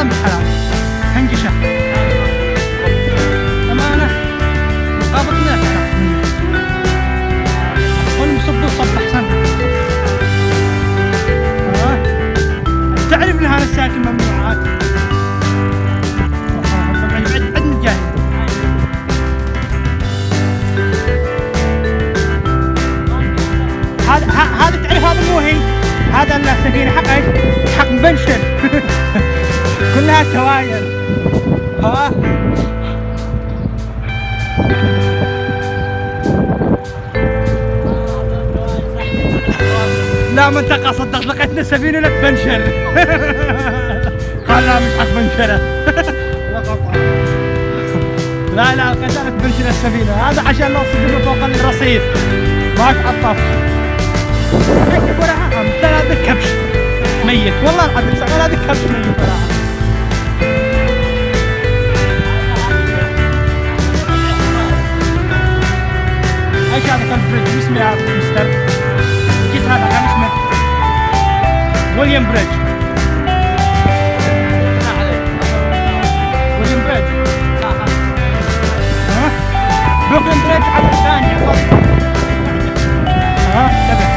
حرام بالحلال هنقشه أمانة قابضنا قل صبوا صب أحسن. تعرف لها نسيات الممنوعات طبعا بعد نجاهد. هذا تعرف هذا مو هي، هذا السفينة حق ايش؟ حق بنشر كلها توايل. ها لا منطقة صدق لقيتنا سفينة لك بنشر قال لا مش حق بنشرة لا لقيت لك بنشر السفينة، هذا عشان نوصل منه فوق الرصيف ماك عطف. وراها هذا كبش ميت والله العظيم سأل هذا كبش ميت وراها. ايش هذا كان بريدج اسمه يا مستر؟ جيت هذا كان اسمه ويليام بريدج. ويليام بريدج ها؟ بروكلين بريدج على الثاني ها تبع